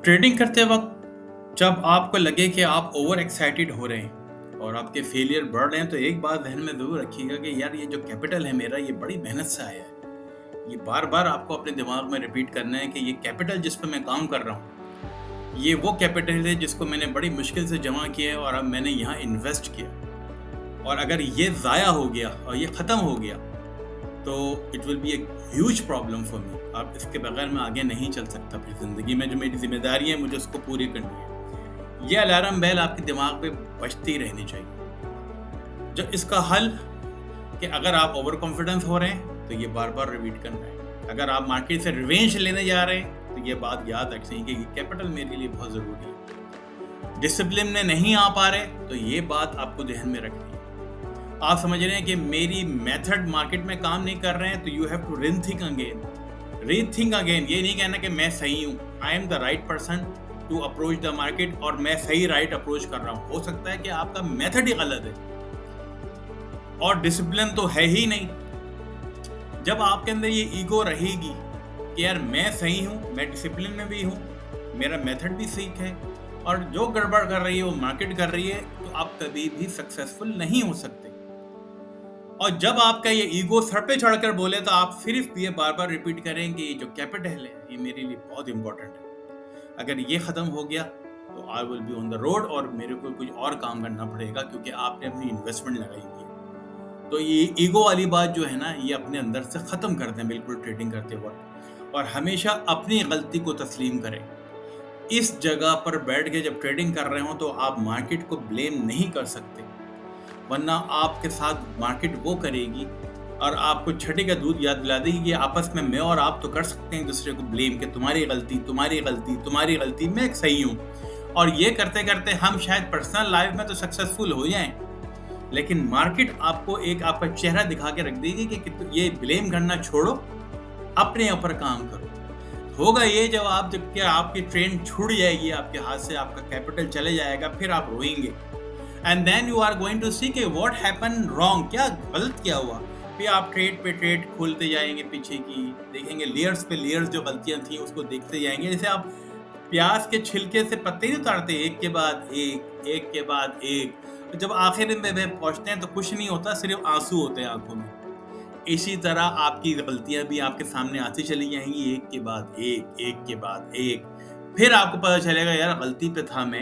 Trading करते वक्त जब आपको लगे कि आप ओवर एक्साइटेड हो रहे हैं और आपके फेलियर बढ़ रहे हैं, तो एक बात ध्यान में ज़रूर रखिएगा कि यार ये जो कैपिटल है मेरा, ये बड़ी मेहनत से आया है। ये बार-बार आपको अपने दिमाग में रिपीट करना है कि ये कैपिटल जिस पे मैं काम कर रहा हूँ, ये वो कैपिटल है जिसको मैंने बड़ी मुश्किल से जमा किया है और अब मैंने यहाँ इन्वेस्ट किया। और अगर ये ज़ाया हो गया और ये ख़त्म हो गया, तो it will be a huge problem for me. अब इसके बगैर मैं आगे नहीं चल सकता। फिर ज़िंदगी में जो मेरी ज़िम्मेदारी है, मुझे उसको पूरी करनी है। ये अलार्म बेल आपके दिमाग पे बजती रहनी चाहिए। जो इसका हल कि अगर आप ओवर कॉन्फिडेंस हो रहे हैं, तो ये बार-बार रिपीट करना है। अगर आप मार्केट से रिवेंज लेने जा रहे हैं, तो ये बात याद रखें कि ये कैपिटल मेरे लिए बहुत ज़रूरी है। डिसिप्लिन में नहीं आ पा रहे, तो ये बात आपको ध्यान में रखनी है। आप समझ रहे हैं कि मेरी मेथड मार्केट में काम नहीं कर रहे हैं, तो you have to rethink again. Rethink again, ये नहीं कहना कि मैं सही हूँ, I am the right person to approach the market और मैं सही राइट अप्रोच कर रहा हूँ। हो सकता है कि आपका मेथड ही गलत है और डिसिप्लिन तो है ही नहीं। जब आपके अंदर ये ईगो रहेगी कि यार मैं सही हूँ, मैं डिसिप्लिन में भी हूँ, मेरा मेथड भी ठीक है और जो गड़बड़ कर रही है वो मार्केट कर रही है, तो आप कभी भी सक्सेसफुल नहीं हो सकते। और जब आपका ये ईगो सर पे चढ़कर बोले, तो आप सिर्फ ये बार-बार रिपीट करें कि ये जो कैपिटल है, ये मेरे लिए बहुत इम्पोर्टेंट है। अगर ये ख़त्म हो गया, तो I will be on the road और मेरे को कुछ और काम करना पड़ेगा, क्योंकि आपने अपनी इन्वेस्टमेंट लगाई हुई है। तो ये ईगो वाली बात जो है ना, ये अपने अंदर से ख़त्म कर दें बिल्कुल ट्रेडिंग करते वक़्त, और हमेशा अपनी गलती को तस्लीम करें। इस जगह पर बैठ के जब ट्रेडिंग कर रहे हों, तो आप मार्केट को ब्लेम नहीं कर सकते, वरना आपके साथ मार्केट वो करेगी और आपको छठी का दूध याद दिला देगी कि आपस में मैं और आप तो कर सकते हैं एक दूसरे को ब्लेम कि तुम्हारी गलती, तुम्हारी गलती, तुम्हारी गलती, मैं सही हूँ। और ये करते करते हम शायद पर्सनल लाइफ में तो सक्सेसफुल हो जाएं, लेकिन मार्केट आपको एक आपका चेहरा दिखा के रख देगी कि ये ब्लेम करना छोड़ो, अपने ऊपर काम करो। होगा ये जब क्या आपकी ट्रेन छूट जाएगी आपके हाथ से, आपका कैपिटल चले जाएगा, फिर आप रोएंगे। And then you are going to see कि व्हाट हैपन रॉन्ग, क्या गलत क्या हुआ। फिर आप ट्रेड पे ट्रेड खोलते जाएंगे, पीछे की देखेंगे, लेयर्स पे लेयर्स जो गलतियां थी उसको देखते जाएंगे। जैसे आप प्याज के छिलके से पत्ते नहीं उतारते, एक के बाद एक, एक के बाद एक, तो जब आखिर में पहुंचते हैं तो कुछ नहीं होता, सिर्फ आंसू होते हैं आंखों में। इसी तरह आपकी गलतियां भी आपके सामने आती चली जाएंगी, एक के बाद एक, एक के बाद एक। फिर आपको पता चलेगा यार गलती पे था मैं।